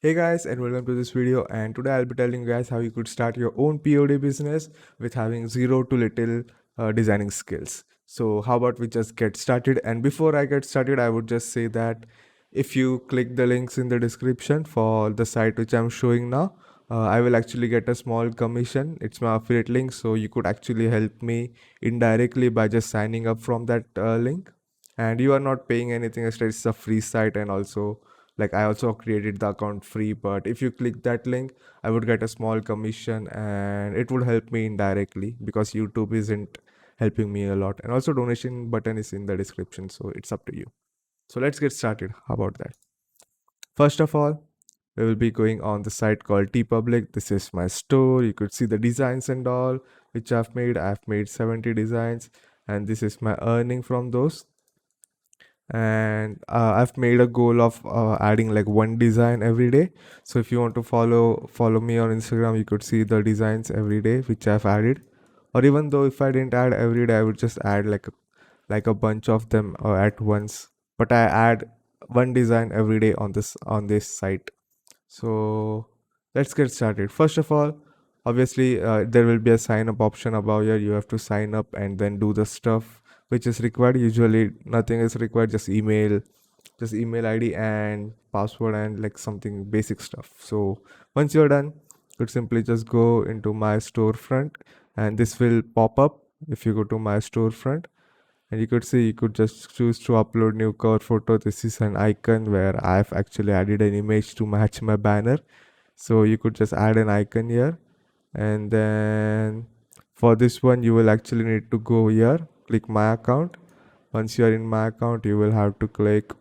Hey guys, and welcome to this video. And today I'll be telling you guys how you could start your own POD business with having zero to little designing skills. So how about we just get started? And before I get started, I would just say that if you click the links in the description for the site which I'm showing now, I will actually get a small commission. It's my affiliate link, so you could actually help me indirectly by just signing up from that link. And you are not paying anything extra. It's a free site, and also like I also created the account free, but if you click that link I would get a small commission and it would help me indirectly because YouTube isn't helping me a lot. And also donation button is in the description, so it's up to you. So let's get started. How about that? First of all, we will be going on the site called TeePublic. This is my store. You could see the designs and all which I've made 70 designs, and this is my earning from those. And I've made a goal of adding like one design every day. So if you want to follow me on Instagram, you could see the designs every day which I've added. Or even though if I didn't add every day, I would just add like a bunch of them at once. But I add one design every day on this site. So let's get started. First of all, obviously, there will be a sign up option above here. You have to sign up and then do the stuff which is required. Usually, nothing is required, just email ID and password and like something basic stuff. So once you're done, you could simply just go into my storefront and this will pop up if you go to my storefront. And you could see you could just choose to upload new cover photo. This is an icon where I've actually added an image to match my banner. So you could just add an icon here, and then for this one you will actually need to go here, click my account. Once you are in my account, you will have to click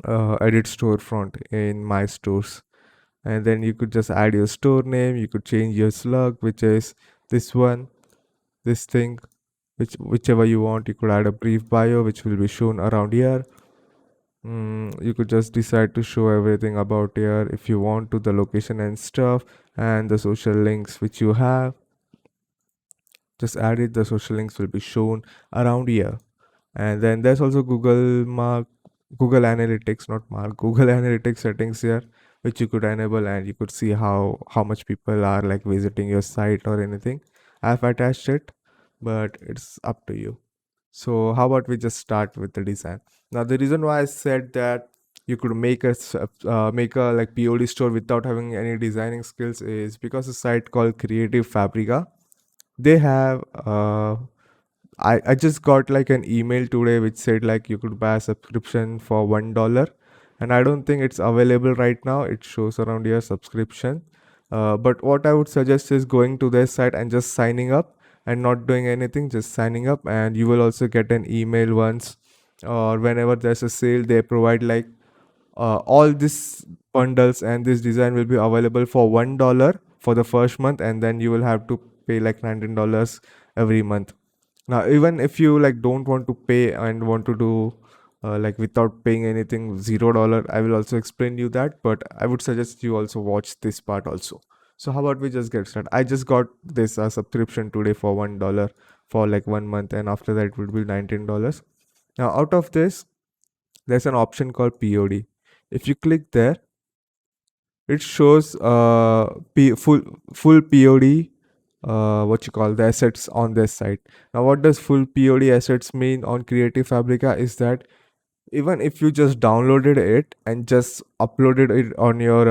edit storefront in my stores, and then you could just add your store name. You could change your slug, which is this one, this thing, whichever you want. You could add a brief bio which will be shown around here. You could just decide to show everything about here if you want to, the location and stuff, and the social links which you have. Just add it. The social links will be shown around here. And then there's also Google Analytics, not Mark, Google Analytics settings here, which you could enable, and you could see how much people are like visiting your site or anything. I've attached it, but it's up to you. So how about we just start with the design? Now the reason why I said that you could make a like POD store without having any designing skills is because a site called Creative Fabrica, they have I just got like an email today which said like you could buy a subscription for $1, and I don't think it's available right now. It shows around your subscription. But what I would suggest is going to their site and just signing up and not doing anything, just signing up, and you will also get an email once or whenever there's a sale. They provide like all these bundles, and this design will be available for $1 for the first month, and then you will have to pay like $19 every month. Now even if you like don't want to pay and want to do like without paying anything, $0, I will also explain you that, but I would suggest you also watch this part also. So how about we just get started? I just got this subscription today for $1 for like 1 month, and after that it would be $19. Now out of this, there's an option called POD. If you click there, it shows full POD, what you call the assets on this site. Now what does full POD assets mean on Creative Fabrica is that even if you just downloaded it and just uploaded it on your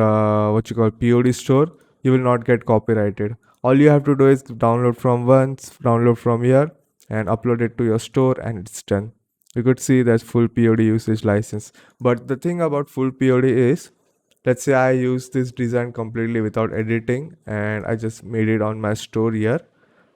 what you call POD store, you will not get copyrighted. All you have to do is download from here and upload it to your store, and it's done. You could see that's full POD usage license. But the thing about full POD is, let's say I use this design completely without editing and I just made it on my store here.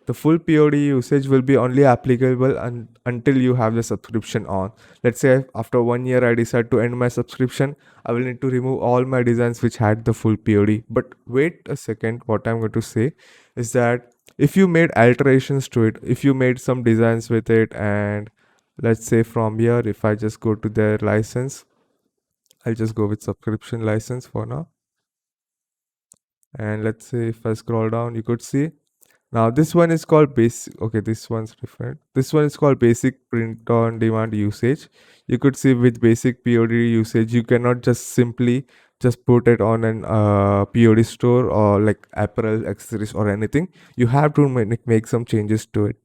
The full POD usage will be only applicable until you have the subscription on. Let's say after 1 year I decide to end my subscription, I will need to remove all my designs which had the full POD. But wait a second, what I'm going to say is that if you made alterations to it, if you made some designs with it, and let's say from here, if I just go to their license, I'll just go with subscription license for now. And let's say if I scroll down, you could see now this one is called basic. Okay, this one's different. This one is called basic print on demand usage. You could see with basic POD usage, you cannot just simply just put it on an POD store or like apparel accessories or anything. You have to make some changes to it.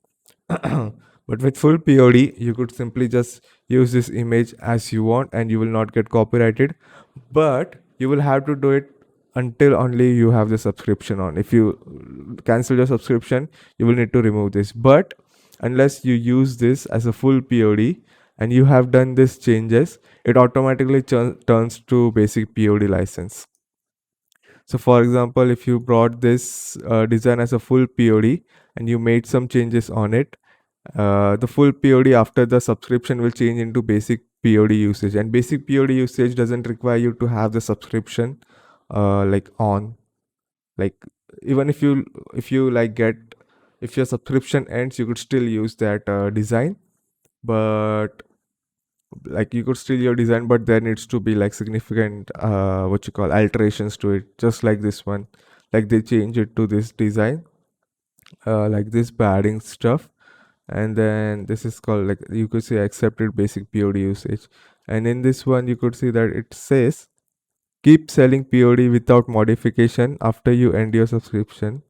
But with full POD, you could simply just use this image as you want and you will not get copyrighted. But you will have to do it until only you have the subscription on. If you cancel your subscription, you will need to remove this. But unless you use this as a full POD and you have done these changes, it automatically turns to basic POD license. So for example, if you brought this design as a full POD and you made some changes on it, the full POD after the subscription will change into basic POD usage, and basic POD usage doesn't require you to have the subscription like on. Like even if you like get, if your subscription ends, you could still use that design, but like you could still your design, but there needs to be like significant what you call alterations to it, just like this one. Like they change it to this design, like this by adding stuff, and then this is called, like you could say, accepted basic POD usage. And in this one you could see that it says keep selling POD without modification after you end your subscription.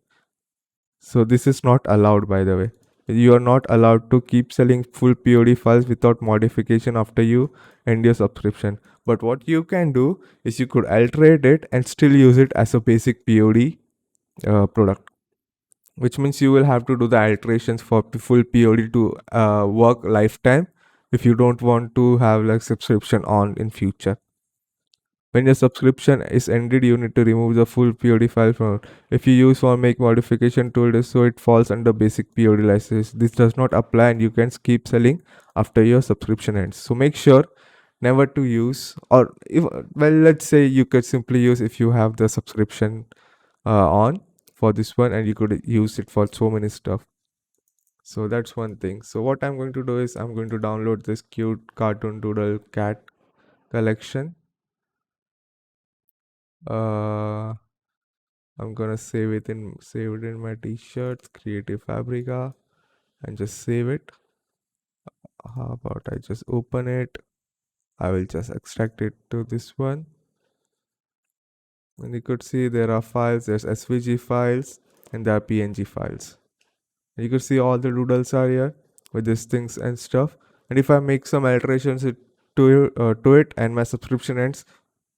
So this is not allowed, by the way. You are not allowed to keep selling full POD files without modification after you end your subscription. But what you can do is you could alterate it and still use it as a basic POD product, which means you will have to do the alterations for full POD to work lifetime if you don't want to have like subscription on in future. When your subscription is ended, you need to remove the full POD file from. If you use or make modification to it, so it falls under basic POD license. This does not apply, and you can keep selling after your subscription ends. So make sure never to use, or if, well, let's say you could simply use if you have the subscription on for this one, and you could use it for so many stuff. So that's one thing. So what I'm going to do is I'm going to download this cute cartoon doodle cat collection. uh I'm gonna save it in my t-shirts, Creative Fabrica, and just save it. How about I just open it? I will just extract it to this one, and you could see there are files. There's SVG files and there are PNG files. And you could see all the doodles are here with these things and stuff. And if I make some alterations to it and my subscription ends,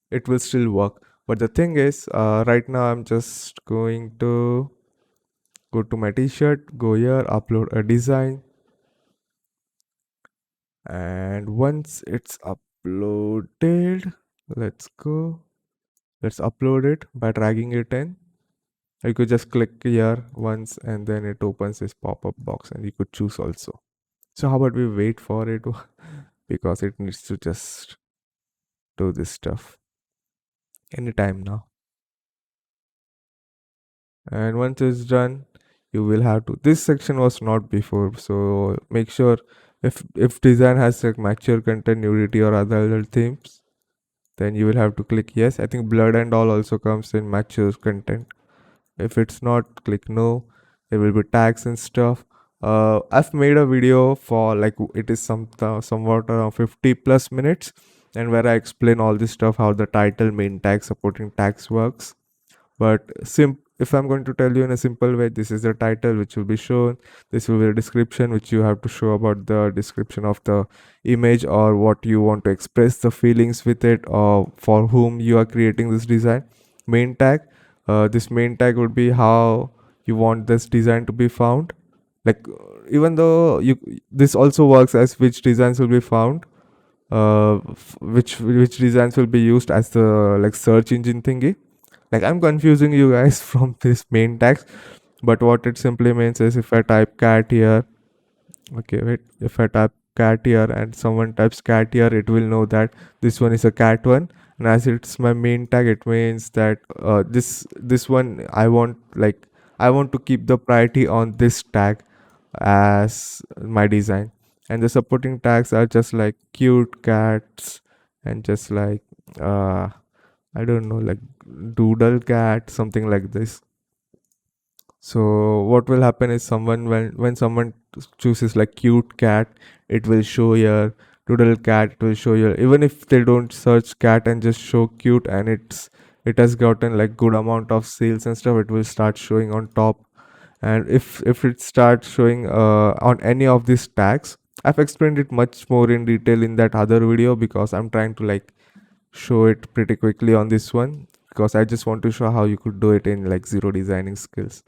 it will still work. But the thing is, right now I'm just going to go to my t-shirt, go here, upload a design, and once it's uploaded, let's upload it by dragging it in. You could just click here once and then it opens this pop-up box, and you could choose also. So how about we wait for it because it needs to just do this stuff anytime now. And once it's done, you will have to, this section was not before, so make sure if design has like mature content, nudity or other themes, then you will have to click yes. I think blood and all also comes in mature content. If it's not, click no. There will be tags and stuff. I've made a video for like it is somewhat around 50 plus minutes, and where I explain all this stuff, how the title, main tag, supporting tags works. But if I'm going to tell you in a simple way, this is the title which will be shown, this will be the description which you have to show about the description of the image or what you want to express the feelings with it, or for whom you are creating this design. Main tag, this main tag would be how you want this design to be found. Like even though this also works as which designs will be found, which designs will be used as the like search engine thingy. Like I'm confusing you guys from this main tags, but what it simply means is if I type cat here, okay, wait, if I type cat here and someone types cat here, it will know that this one is a cat one, and as it's my main tag, it means that this one I want to keep the priority on this tag as my design. And the supporting tags are just like cute cats and just like uh I don't know, like doodle cat, something like this. So what will happen is someone when someone chooses like cute cat, it will show here. doodle cat, it will show you. Even if they don't search cat and just show cute, and it has gotten like good amount of sales and stuff, it will start showing on top. And if it starts showing on any of these tags, I've explained it much more in detail in that other video, because I'm trying to like show it pretty quickly on this one, because I just want to show how you could do it in like zero designing skills.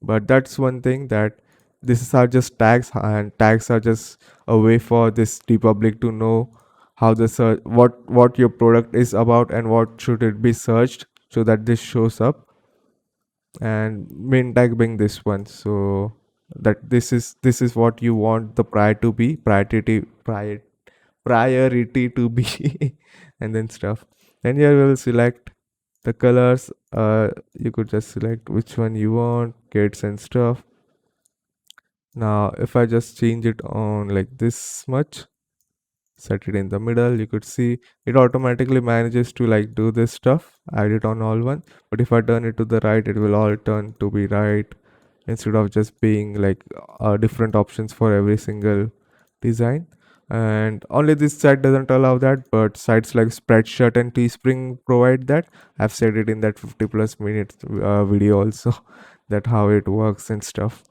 But that's one thing, that this are just tags, and tags are just a way for this public to know how the search, what your product is about and what should it be searched, so that this shows up. And main tag being this one, so that this is what you want the priority to be. And then stuff. Then here we'll select the colors. You could just select which one you want, kids and stuff. Now if I just change it on like this much, set it in the middle, you could see it automatically manages to like do this stuff, add it on all one. But if I turn it to the right, it will all turn to be right, instead of just being like different options for every single design. And only this site doesn't allow that, but sites like Spreadshirt and Teespring provide that. I've said it in that 50 plus minutes video also, that how it works and stuff.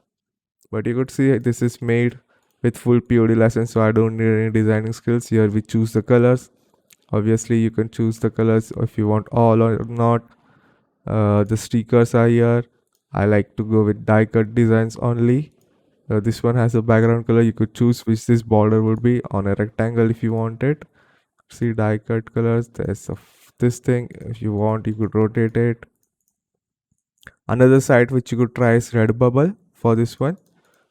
But you could see this is made with full POD license, so I don't need any designing skills. Here we choose the colors. Obviously you can choose the colors if you want all or not. The stickers are here. I like to go with die cut designs only. This one has a background color. You could choose which this border would be on a rectangle if you want it. See die cut colors. There's this thing. If you want, you could rotate it. Another site which you could try is Redbubble for this one.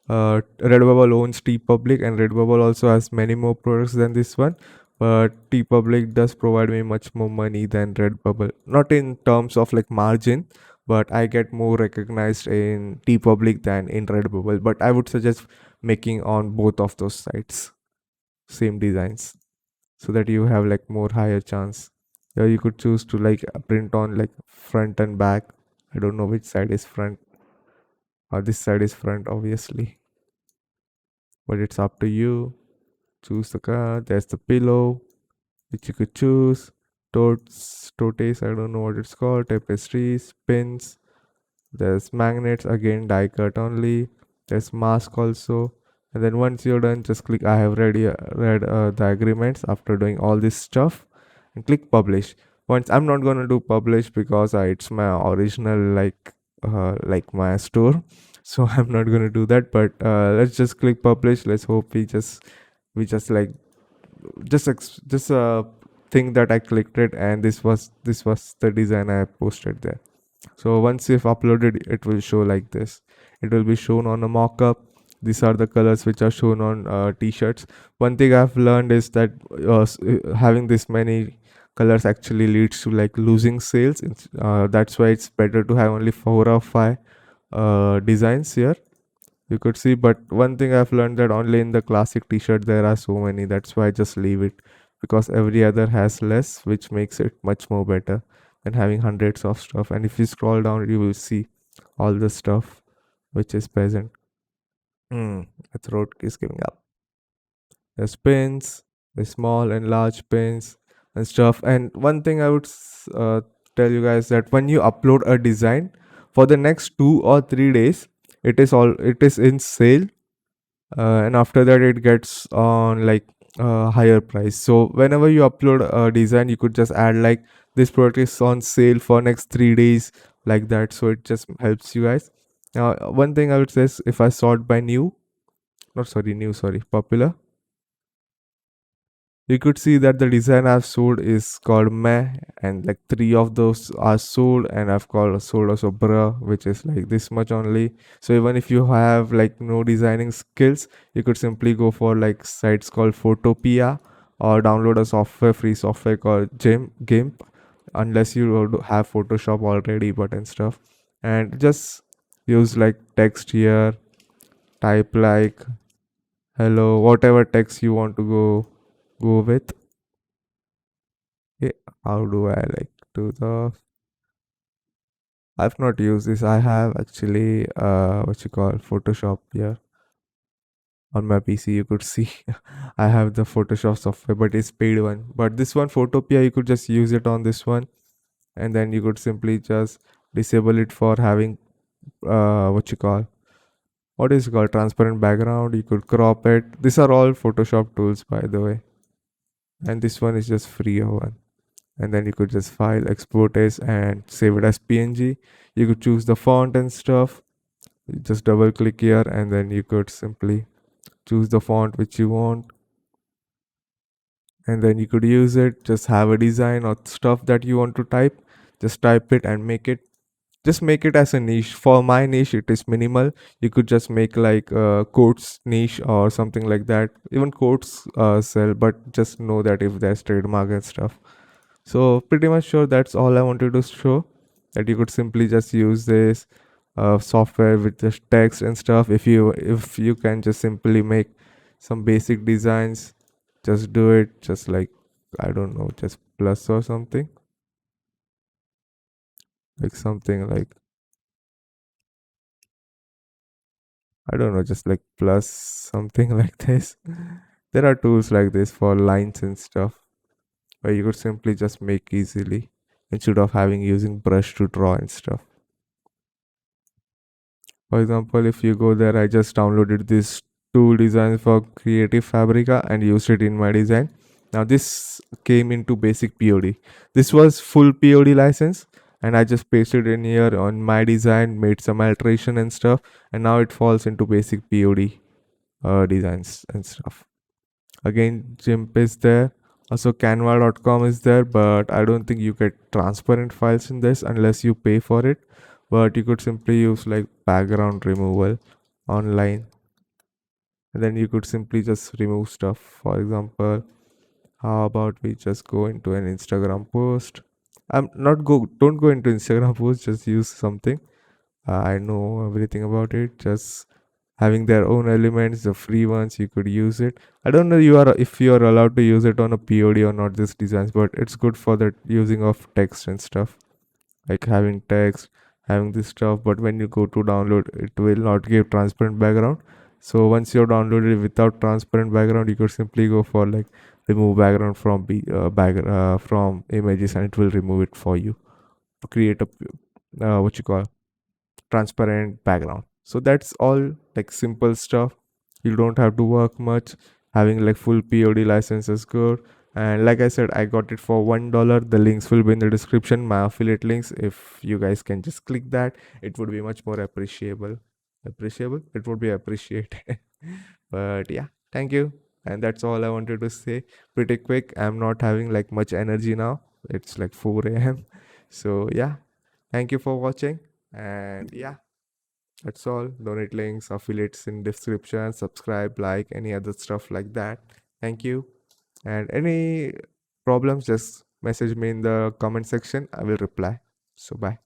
Redbubble owns TeePublic, and Redbubble also has many more products than this one. But TeePublic does provide me much more money than Redbubble. Not in terms of like margin, but I get more recognized in TeePublic than in Redbubble. But I would suggest making on both of those sites same designs, so that you have like more higher chance. You could choose to like print on like front and back. I don't know which side is front, or this side is front, obviously, but it's up to you. Choose the card. There's the pillow which you could choose. Totes, I don't know what it's called. Tapestries, pins. There's magnets, again die cut only. There's mask also. And then once you're done, just click I have read the agreements after doing all this stuff, and click publish. Once I'm not gonna do publish, because it's my original like my store, so I'm not gonna do that. But let's just click publish. Let's hope we just like just thing that I clicked it, and this was the design I posted there. So once you've uploaded, it will show like this. It will be shown on a mock-up. These are the colors which are shown on t-shirts. One thing I've learned is that having this many colors actually leads to like losing sales. That's why it's better to have only 4 or 5 designs here, you could see. But one thing I've learned, that only in the classic t-shirt there are so many. That's why I just leave it, because every other has less, which makes it much more better than having hundreds of stuff. And if you scroll down, you will see all the stuff which is present. My throat is giving up. There's pins, the small and large pins and stuff. And one thing I would tell you guys, that when you upload a design, for the next 2 or 3 days, it is in sale, and after that it gets on like higher price. So whenever you upload a design, you could just add like this product is on sale for next 3 days, like that. So it just helps you guys. Now one thing I would say is, if I sort by new, not sorry new sorry popular, you could see that the design I've sold is called meh, and like 3 of those are sold, and I've called sold also bruh, which is like this much only. So even if you have like no designing skills, you could simply go for like sites called Photopea, or download a free software called GIMP, unless you have Photoshop already, but and stuff. And just use like text here, type like hello, whatever text you want to go with. Okay, how do I like do the? I've not used this. I have actually what you call Photoshop here. on my PC. You could see I have the Photoshop software, but it's paid one. But this one, Photopea, you could just use it on this one, and then you could simply just disable it for having what you call, what is it called, transparent background. You could crop it. These are all Photoshop tools, by the way, and this one is just free one. And then you could just file, export as, and save it as PNG. You could choose the font and stuff. You just double click here, and then you could simply choose the font which you want, and then you could use it. Just have a design or stuff that you want to type, just type it and make it. Just make it as a niche. For my niche, it is minimal. You could just make like quotes niche or something like that. Even quotes sell, but just know that if there's trademark and stuff. So pretty much sure that's all I wanted to show, that you could simply just use this software with just text and stuff. If you can just simply make some basic designs, just do it. Just like, I don't know, just plus or something, like something like, I don't know, just like plus something like this. There are tools like this for lines and stuff where you could simply just make easily instead of having using brush to draw and stuff. For example, if you go there, I just downloaded this tool design for Creative Fabrica and used it in my design. Now this came into basic POD. This was full POD license, and I just pasted in here on my design, made some alteration and stuff, and now it falls into basic POD designs and stuff. Again, GIMP is there. Also, canva.com is there, but I don't think you get transparent files in this unless you pay for it. But you could simply use like background removal online, and then you could simply just remove stuff. For example, how about we just go into an Instagram post? I'm not go Don't go into Instagram post, just use something. I know everything about it. Just having their own elements, the free ones, you could use it. I don't know you are if you are allowed to use it on a POD or not, this designs, but it's good for the using of text and stuff, like having text, having this stuff. But when you go to download, it will not give transparent background. So once you're downloaded without transparent background, you could simply go for like remove background from from images, and it will remove it for you to create a what you call transparent background. So that's all, like simple stuff. You don't have to work much. Having like full POD license is good. And like I said, I got it for $1. The links will be in the description, my affiliate links. If you guys can just click that, it would be much more appreciable, it would be appreciated. But yeah, thank you. And that's all I wanted to say. Pretty quick, I'm not having like much energy now. It's like 4 a.m. So yeah, thank you for watching. And yeah, that's all. Donate links, affiliates in description, subscribe, like any other stuff like that. Thank you. And any problems, just message me in the comment section. I will reply. So bye.